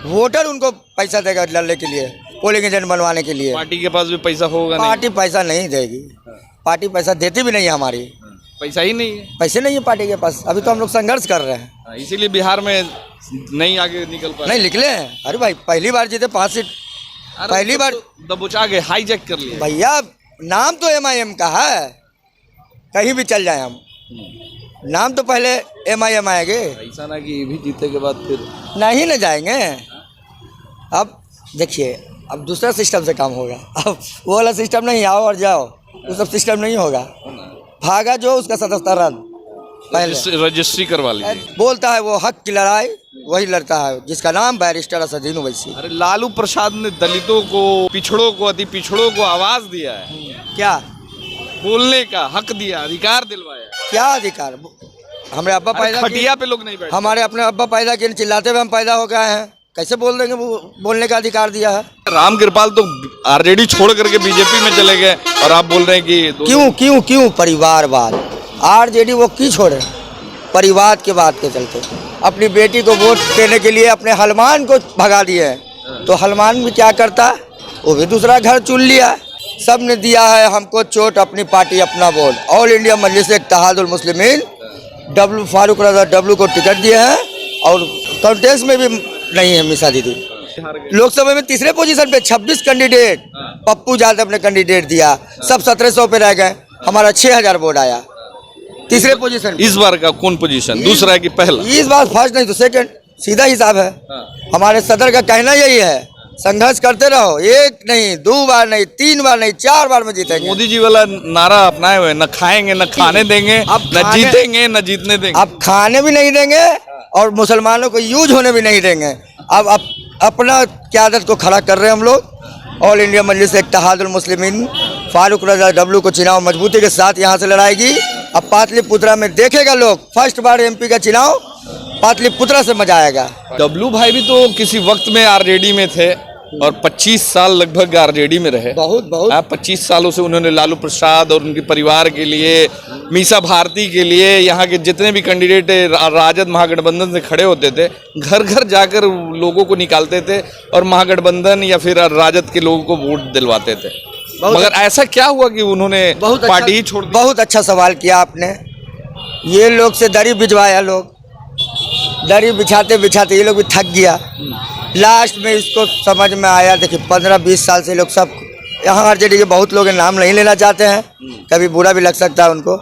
Voter उनको पैसा देगा लड़ने के लिए, पोलिंग एजेंट बनवाने के लिए। पार्टी के पास भी पैसा होगा नहीं? पार्टी पैसा नहीं देगी, पार्टी पैसा देती भी नहीं है हमारी, पैसा ही नहीं है। पैसे नहीं है पार्टी के पास। अभी तो हम लोग संघर्ष कर रहे हैं, इसीलिए बिहार में नहीं आगे निकल पाए। नहीं निकले हैं। अरे भाई पहली बार जीते 5 सीट, पहली बार दबोचा के हाईजैक कर लिया भैया। नाम तो MIM का है, कहीं भी चल जाए हम, नाम तो पहले MIM आएंगे, ऐसा ना कि ये भी जीते के बाद फिर नहीं न जाएंगे। अब देखिए, अब दूसरा सिस्टम से काम होगा। अब वो वाला सिस्टम नहीं, आओ और जाओ, वो सब सिस्टम नहीं होगा। भागा जो उसका सदस्यता रद्द, पहले रजिस्ट्री करवा लीजिए। बोलता है वो हक की लड़ाई वही लड़ता है जिसका नाम बैरिस्टर असदुद्दीन ओवैसी। अरे लालू प्रसाद ने दलितों को, पिछड़ों को, अति पिछड़ों को आवाज दिया है, क्या बोलने का हक दिया, अधिकार दिलवाया। क्या अधिकार? हमारे अब्बा पैदा खटिया पे लोग नहीं बैठे, हमारे अपने अब्बा पैदा किए, चिल्लाते हुए हम पैदा हो गए हैं, कैसे बोल देंगे? वो बोलने का अधिकार दिया है। राम कृपाल तो आरजेडी छोड़ करके बीजेपी में चले गए और आप बोल रहे हैं कि क्यों क्यों क्यों? परिवारवाद। RJD वो क्यों छोड़े? परिवार के बात के चलते अपनी बेटी को वोट देने के लिए अपने हलमान को भगा दिए हैं। तो हलमान भी क्या करता? वो भी दूसरा घर चुन लिया। सब ने दिया है हमको चोट, अपनी पार्टी अपना वोट। ऑल इंडिया मजलिस इत्तेहादुल मुस्लिमीन डब्लू फारूक रजा डब्लू को टिकट दिए हैं और कॉन्टेस्ट में भी नहीं है मिसा दीदी। लोकसभा में तीसरे पोजीशन पे 26 कैंडिडेट, पप्पू यादव ने कैंडिडेट दिया, सब 1700 पे रह गए, हमारा 6000 वोट आया तीसरे पोजीशन। इस बार का कौन पोजीशन? दूसरा है कि पहला? इस बार फर्स्ट नहीं तो सेकंड, सीधा हिसाब है। हमारे सदर का कहना यही है, संघर्ष करते रहो, एक नहीं, 2 बार नहीं, 3 बार नहीं, 4 बार में जीतेंगे। मोदी जी वाला नारा अपनाए हुए, न खाएंगे न खाने देंगे, न जीतेंगे न जीतने देंगे। अब खाने भी नहीं देंगे और मुसलमानों को यूज होने भी नहीं देंगे। अब अपना क़यादत को खड़ा कर रहे हैं हम लोग। ऑल इंडिया मजलिस इत्तेहादुल मुस्लिमीन फारूक रजा डब्लू को चुनाव मजबूती के साथ यहाँ से लड़ाएगी। अब पाटलिपुत्रा में देखेगा लोग, फर्स्ट बार MP का चुनाव पाटलिपुत्रा से मजा आएगा। डब्लू भाई भी तो किसी वक्त में RJD में थे और 25 साल लगभग RJD में रहे। बहुत 25 सालों से उन्होंने लालू प्रसाद और उनके परिवार के लिए, मीसा भारती के लिए, यहाँ के जितने भी कैंडिडेट राजद महागठबंधन से खड़े होते थे, घर घर जाकर लोगों को निकालते थे और महागठबंधन या फिर राजद के लोगों को वोट दिलवाते थे। मगर ऐसा क्या हुआ कि उन्होंने पार्टी ही छोड़ दी? बहुत अच्छा सवाल किया आपने। ये लोग से दरी बिछवाया, लोग दरी बिछाते बिछाते ये लोग भी थक गया। लास्ट में इसको समझ में आया, देखिए 15-20 साल से लोग सब यहाँ RJD के बहुत लोग नाम नहीं लेना चाहते हैं, कभी बुरा भी लग सकता है उनको।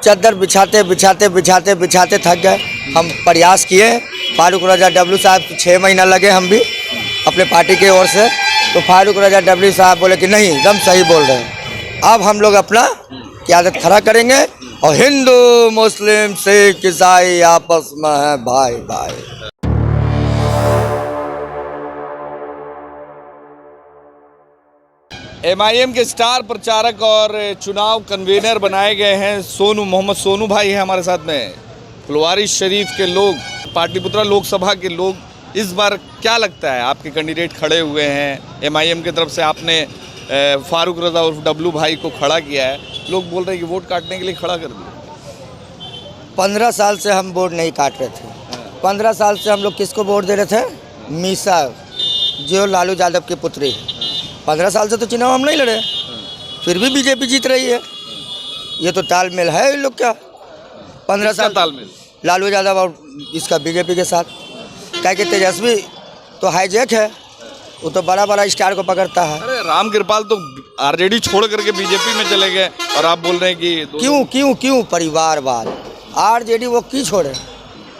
चादर बिछाते बिछाते बिछाते बिछाते थक गए। हम प्रयास किए, फारूक रजा डब्लू साहब 6 महीना लगे हम भी अपने पार्टी की ओर से, तो फारूक रजा डब्लू साहब बोले कि नहीं, एकदम सही बोल रहे हैं, अब हम लोग अपना क़यादत खड़ा करेंगे और हिंदू मुस्लिम सिख ईसाई आपस में है भाई भाई। MIM के स्टार प्रचारक और चुनाव कन्वीनर बनाए गए हैं मोहम्मद सोनू भाई हैं हमारे साथ में। फुलवारी शरीफ के लोग, पाटलिपुत्रा लोकसभा के लोग, इस बार क्या लगता है? आपके कैंडिडेट खड़े हुए हैं, MIM की तरफ से आपने फारूक रजा और डब्लू भाई को खड़ा किया है, लोग बोल रहे हैं कि वोट काटने के लिए खड़ा कर दिया। 15 साल से हम वोट नहीं काट रहे थे। 15 साल से हम लोग किसको वोट दे रहे थे? मीसा, जो लालू यादव की पुत्री। 15 साल से तो चुनाव हम नहीं लड़े, फिर भी BJP जीत रही है। ये तो तालमेल है इन लोग का। 15 साल तालमेल लालू यादव और इसका BJP के साथ। क्या कि तेजस्वी तो हाईजैक है, वो तो बड़ा बड़ा स्टार को पकड़ता है। अरे राम कृपाल तो RJD छोड़ करके बीजेपी में चले गए और आप बोल रहे हैं कि क्यों क्यों क्यों? परिवारवाद। RJD वो क्यों छोड़े?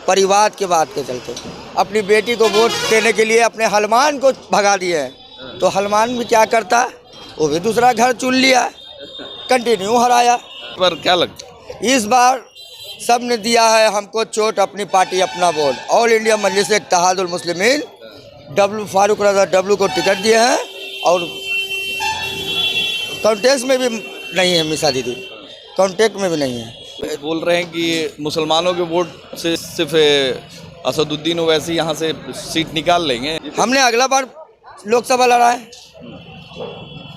परिवार के बात के चलते अपनी बेटी को वोट देने के लिए अपने हलमान को भगा दिए हैं। तो हलमान भी क्या करता? वो भी दूसरा घर चुन लिया, कंटिन्यू हराया। पर क्या लगता है इस बार सब ने दिया है हमको चोट, अपनी पार्टी अपना वोट। ऑल इंडिया मजलिस इत्तेहादुल मुस्लिमीन डब्लू फारूक रजा डब्लू को टिकट दिए हैं और कॉन्टेस्ट में भी नहीं है मिसा दीदी, कॉन्टेक्ट में भी नहीं है। बोल रहे हैं कि मुसलमानों के वोट से सिर्फ असदुद्दीन ओवैसी यहाँ से सीट निकाल लेंगे। हमने अगला बार लोकसभा लड़ा है,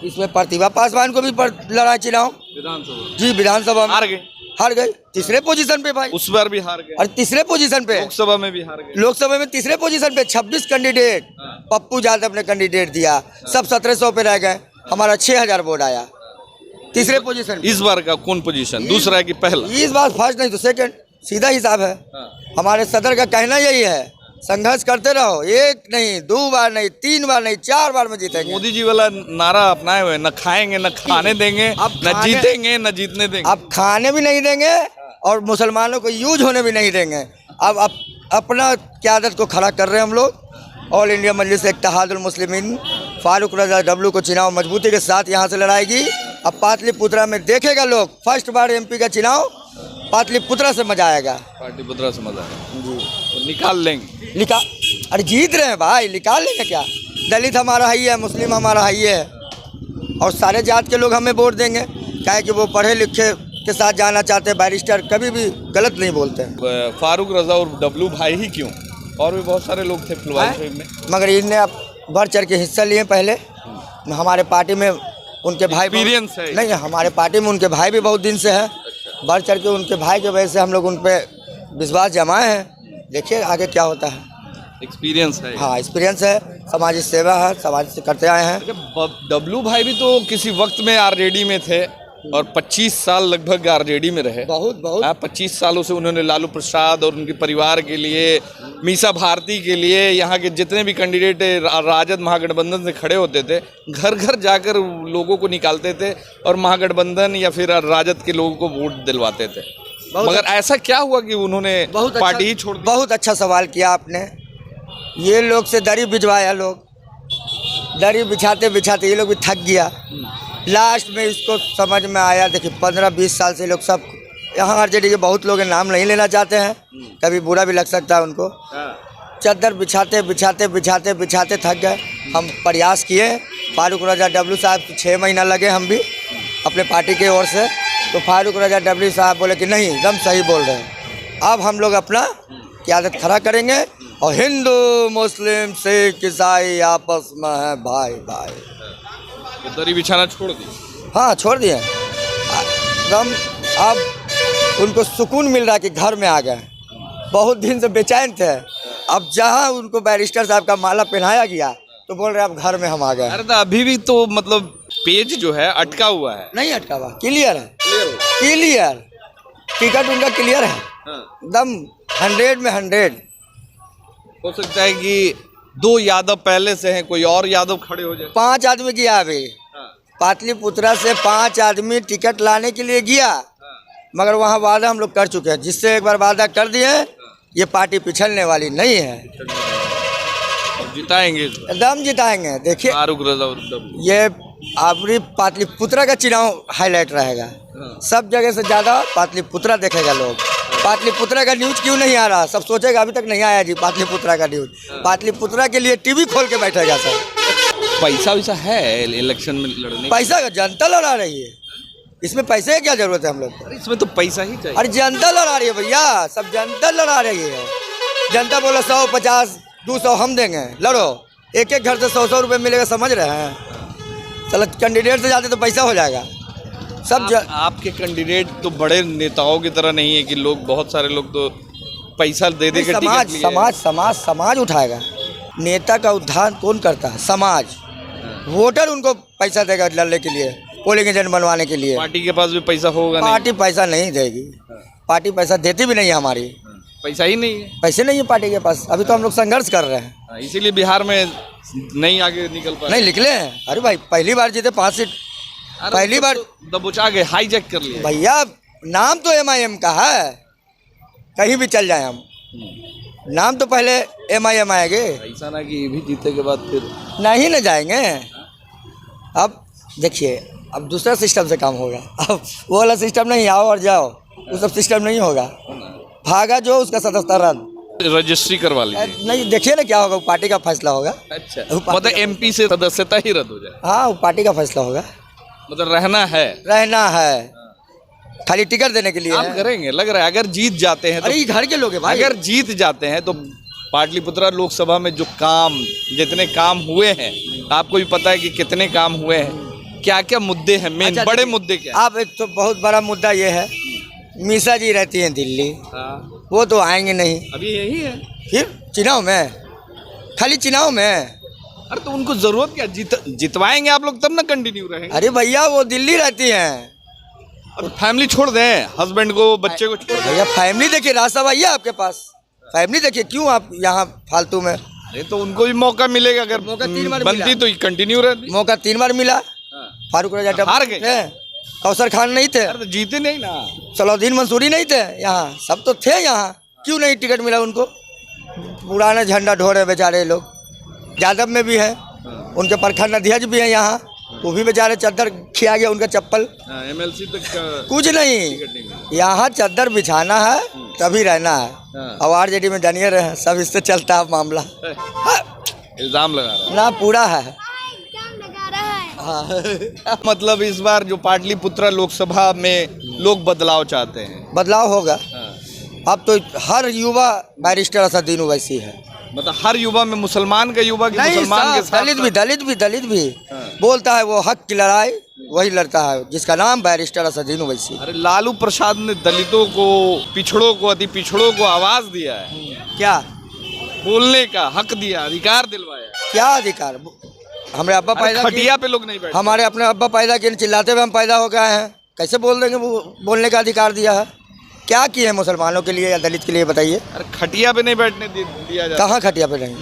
इसमें प्रतिभा पासवान को भी लड़ा चुनाव। विधानसभा जी, विधानसभा में हार गए। हार गए तीसरे पोजीशन पे भाई। उस बार भी हार गए, और तीसरे पोजीशन पे लोकसभा में भी हार गए। लोकसभा में तीसरे पोजीशन पे 26 कैंडिडेट हाँ। पप्पू यादव ने कैंडिडेट दिया, सब 1700 पे रह गए, हमारा 6000 वोट आया तीसरे पोजीशन पे। इस बार का कौन पोजीशन, दूसरा है कि पहला? इस बार फर्स्ट नहीं तो सेकंड, सीधा हिसाब है। हाँ। हमारे सदर का कहना यही है, संघर्ष करते रहो, एक नहीं 2 बार नहीं 3 बार नहीं 4 बार में जीतेंगे। मोदी जी वाला नारा अपनाए हुए, न खाएंगे न खाने देंगे, न जीतेंगे न जीतने देंगे। अब खाने भी नहीं देंगे और मुसलमानों को यूज होने भी नहीं देंगे। अब अपना क़यादत को खड़ा कर रहे हैं हम लोग। ऑल इंडिया मजलिस इत्तेहादुल मुस्लिमीन फारूक रजा डब्लू को चुनाव मजबूती के साथ यहाँ से लड़ाएगी। अब पाटलिपुत्रा में देखेगा लोग, फर्स्ट बार एमपी का चुनाव पाटलिपुत्रा से मजा आएगा। पाटलिपुत्रा से मजा आएगा जी, तो निकाल लेंगे। अरे जीत रहे हैं भाई, निकाल लेंगे क्या। दलित हमारा ही है, मुस्लिम हमारा ही है, और सारे जात के लोग हमें वोट देंगे, क्या कि वो पढ़े लिखे के साथ जाना चाहते हैं। बैरिस्टर कभी भी गलत नहीं बोलते हैं। फारूक रजा और डब्लू भाई ही क्यों, और भी बहुत सारे लोग थे फुलवारी में, मगर इनने अब बढ़ चढ़ के हिस्सा लिए। पहले हमारे पार्टी में उनके भाई एक्सपीरियंस है नहीं, हमारे पार्टी में उनके भाई भी बहुत दिन से है। बढ़ चढ़ के उनके भाई की वजह से हम लोग उन पर विश्वास जमाए हैं। देखिए आगे क्या होता है। एक्सपीरियंस है। हाँ एक्सपीरियंस है, समाज सेवा है, समाज से करते आए हैं। डब्लू भाई भी तो किसी वक्त में आरजेडी में थे और 25 साल लगभग आरजेडी में रहे। बहुत 25 सालों से उन्होंने लालू प्रसाद और उनके परिवार के लिए, मीसा भारती के लिए, यहाँ के जितने भी कैंडिडेट राजद महागठबंधन से खड़े होते थे, घर घर जाकर लोगों को निकालते थे और महागठबंधन या फिर राजद के लोगों को वोट दिलवाते थे। मगर ऐसा क्या हुआ कि उन्होंने पार्टी ही छोड़ दी? बहुत अच्छा सवाल किया आपने। ये लोग से दरी बिछवाया, लोग दरी बिछाते बिछाते ये लोग भी थक गया। लास्ट में इसको समझ में आया, देखिए 15-20 साल से लोग सब यहाँ आरजेडी के बहुत लोग नाम नहीं लेना चाहते हैं, कभी बुरा भी लग सकता है उनको। चादर बिछाते बिछाते बिछाते बिछाते थक गए। हम प्रयास किए, फारूक रजा डब्लू साहब 6 महीना लगे हम भी अपने पार्टी की ओर से, तो फारूक रजा डब्लू साहब बोले कि नहीं एकदम सही बोल रहे हैं, अब हम लोग अपना क़यादत खड़ा करेंगे और हिंदू मुस्लिम सिख ईसाई आपस में है भाई भाई। तो दरी बिछाना छोड़ दी? हाँ छोड़ दिए एकदम। अब उनको सुकून मिल रहा है कि घर में आ गए, बहुत दिन से बेचैन थे। अब जहाँ उनको बैरिस्टर साहब का माला पहनाया गया तो बोल रहे अब घर में हम आ गए। अरे तो अभी भी तो मतलब पेज जो है अटका हुआ है। नहीं अटका हुआ, क्लियर है, क्लियर टिकट उनका क्लियर है एकदम 100 में 100। हो सकता है कि 2 यादव पहले से हैं, कोई और यादव खड़े हो जाए। 5 आदमी गया अभी पाटलिपुत्रा से, 5 आदमी टिकट लाने के लिए गया, मगर वहाँ वादा हम लोग कर चुके हैं। जिससे एक बार वादा कर दिए, ये पार्टी पिछड़ने वाली नहीं है, जिताएंगे, एकदम जिताएंगे। देखिए फारूक रजा ये आपरी पाटलिपुत्रा का चुनाव हाईलाइट रहेगा, सब जगह से ज़्यादा पाटलिपुत्रा देखेगा लोग। पाटलिपुत्रा का न्यूज़ क्यों नहीं आ रहा, सब सोचेगा अभी तक नहीं आया जी पाटलिपुत्रा का न्यूज़। पाटलिपुत्रा के लिए टीवी खोल के बैठेगा सर। पैसा वैसा है इलेक्शन में लड़ने? पैसा जनता लड़ा रही है, इसमें पैसे की क्या जरूरत है हम लोग को? इसमें तो पैसा ही चाहिए। अरे जनता लड़ा रही है भैया, सब जनता लड़ा रही है। जनता बोला 100, 50, 200 हम देंगे, लड़ो। एक एक घर से 100-100 रुपये मिलेगा, समझ रहे हैं। चलो कैंडिडेट से जाते तो पैसा हो जाएगा सब। आपके कैंडिडेट तो बड़े नेताओं की तरह नहीं है कि लोग, बहुत सारे लोग तो पैसा दे दे के समाज टिकट समाज समाज समाज उठाएगा। नेता का उद्धार कौन करता है? समाज। वोटर उनको पैसा देगा लड़ने के लिए, पोलिंग एजेंट बनवाने के लिए। पार्टी के पास भी पैसा होगा? पार्टी पैसा नहीं देगी, पार्टी पैसा देती भी नहीं है हमारी। पैसा ही नहीं है, पैसे नहीं है पार्टी के पास। अभी तो हम लोग संघर्ष कर रहे हैं, इसीलिए बिहार में नहीं आगे निकल पाए। नहीं निकले हैं। अरे भाई पहली बार जीते 5 सीट, पहली बार दबोचा के हाईजैक कर लिया भैया। नाम तो MIM का है, कहीं भी चल जाए हम, नाम तो पहले MIM आएंगे। ऐसा ना कि ये भी जीते के बाद फिर नहीं न जाएंगे। अब देखिए अब दूसरा सिस्टम से काम होगा। अब वो वाला सिस्टम नहीं, आओ और जाओ, वो सब सिस्टम नहीं होगा। भागा जो उसका सदस्यता रद्द, रजिस्ट्री करवा लीजिए। नहीं देखिए ना क्या होगा, वो पार्टी का फैसला होगा। अच्छा, मतलब MP से सदस्यता ही रद्द हो जाए? हाँ वो पार्टी का फैसला होगा। मतलब रहना है खाली टिकट देने के लिए आप करेंगे, लग रहा है। अगर जीत जाते हैं तो, अरे घर के लोग हैं भाई। अगर जीत जाते हैं तो पाटलिपुत्रा लोकसभा में जो काम, जितने काम हुए हैं, आपको भी पता है कि कितने काम हुए हैं, क्या क्या मुद्दे हैं मेन, अच्छा, बड़े मुद्दे क्या? आप एक तो बहुत बड़ा मुद्दा ये है मीसा जी रहती हैं दिल्ली, हाँ, वो तो आएंगे नहीं। अभी यही है। फिर चुनाव में, खाली चुनाव में। अरे तो उनको जरूरत क्या, जितवाएंगे आप लोग तब ना कंटिन्यू रहेंगे। अरे भैया वो दिल्ली रहती हैं। और फैमिली छोड़ दें, हस्बैंड को, बच्चे को छोड़ दें। भैया फैमिली देखिए, रास्ता भैया आपके पास फैमिली देखिए, क्यों आप यहाँ फालतू में। अरे तो उनको भी मौका मिलेगा, अगर मौका 3 बार बनती मिला। तो कंटिन्यू रहती। मौका 3 बार मिला। हाँ। फारूक रजा हार गए। थे, कौसर खान नहीं थे, अरे तो जीते नहीं ना। सलाउद्दीन मंसूरी नहीं थे, यहाँ सब तो थे। यहाँ क्यों नहीं टिकट मिला उनको। पुराना झंडा ढो रहे बेचारे लोग। यादव में भी है, उनके प्रखंड अध्यक्ष भी हैं यहाँ, वो भी बेचारे चद्दर खिया गया उनका चप्पल। MLC तक कुछ नहीं, टिकट नहीं मिला। यहाँ चद्दर बिछाना है तभी रहना है। हाँ। अब आरजेडी में डनियर है, सब इससे चलता है मामला। इल्जाम लगा रहा ना पूरा है। लगा रहा है। हाँ। मतलब इस बार जो पाटलिपुत्रा लोकसभा में लोग बदलाव चाहते हैं। बदलाव होगा। हाँ। अब तो हर युवा बैरिस्टर असदुद्दीन ओवैसी है। मतलब हर युवा में, मुसलमान का युवा की नहीं मुसलमान के सब, साथ दलित भी हाँ। बोलता है वो हक की लड़ाई वही लड़ता है, जिसका नाम बैरिस्टर असदुद्दीन ओवैसी। अरे लालू प्रसाद ने दलितों को, पिछड़ों को, अति पिछड़ों को आवाज दिया है, क्या बोलने का हक दिया, अधिकार दिलवाया। क्या अधिकार। हमारे अब्बा अरे पैदा किए, खटिया पे लोग नहीं बैठे। हमारे अपने अब्बा पैदा किए, चिल्लाते हुए हम पैदा हो गए हैं, कैसे बोल देंगे वो बोलने का अधिकार दिया है। क्या किए हैं मुसलमानों के लिए या दलित के लिए बताइए। अरे खटिया पे नहीं बैठने दिया जाता। कहाँ खटिया पे नहीं।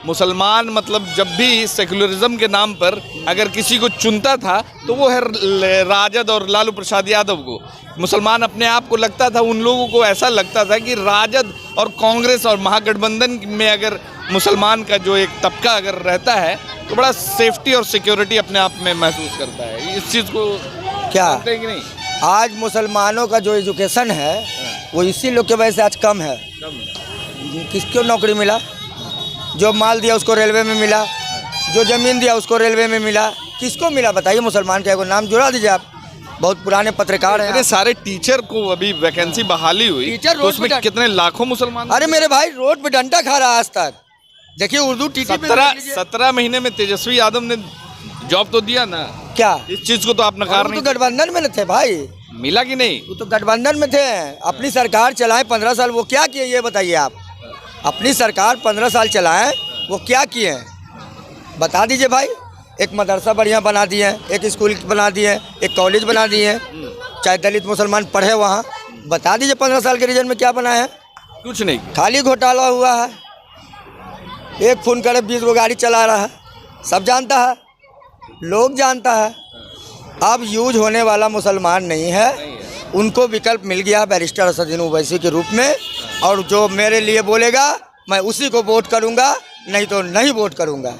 मुसलमान मतलब जब भी सेकुलरिज्म के नाम पर अगर किसी को चुनता था तो वो है राजद और लालू प्रसाद यादव को। मुसलमान अपने आप को लगता था, उन लोगों को ऐसा लगता था कि राजद और कांग्रेस और महागठबंधन में अगर मुसलमान का जो एक तबका अगर रहता है तो बड़ा सेफ्टी और सिक्योरिटी अपने आप में महसूस करता है। इस चीज़ को क्या जानते हैं कि नहीं? आज मुसलमानों का जो एजुकेशन है वो इसी लोग के वजह से आज कम है। किसको नौकरी मिला, जो माल दिया उसको रेलवे में मिला, जो ज़मीन दिया उसको रेलवे में मिला, किसको मिला बताइए। मुसलमान का एगो नाम जुड़ा दीजिए आप, बहुत पुराने पत्रकार हैं। अरे सारे टीचर को अभी वैकेंसी बहाली हुई, टीचर तो रोड उसमें पे कितने लाखों मुसलमान। अरे मेरे भाई रोड पे डंडा खा रहा है आज तक। देखिए उर्दू टीटी पे 17 महीने में तेजस्वी यादव ने जॉब तो दिया ना। क्या इस चीज को तो आप नकार वो नहीं। तो गठबंधन में थे भाई, मिला कि नहीं? वो तो गठबंधन में थे। अपनी सरकार चलाए 15 साल, वो क्या किए ये बताइए आप। अपनी सरकार 15 साल चलाएं, वो क्या किए हैं बता दीजिए भाई। एक मदरसा बढ़िया बना दिए हैं, एक स्कूल बना दिए हैं, एक कॉलेज बना दिए हैं, चाहे दलित मुसलमान पढ़े वहाँ। बता दीजिए 15 साल के रीजन में क्या बना है। कुछ नहीं। खाली घोटाला हुआ है। एक फोन करे 20 गो गाड़ी चला रहा है, सब जानता है, लोग जानता है। अब यूज होने वाला मुसलमान नहीं है, उनको विकल्प मिल गया बैरिस्टर असदुद्दीन ओवैसी के रूप में। और जो मेरे लिए बोलेगा मैं उसी को वोट करूंगा, नहीं तो नहीं वोट करूंगा।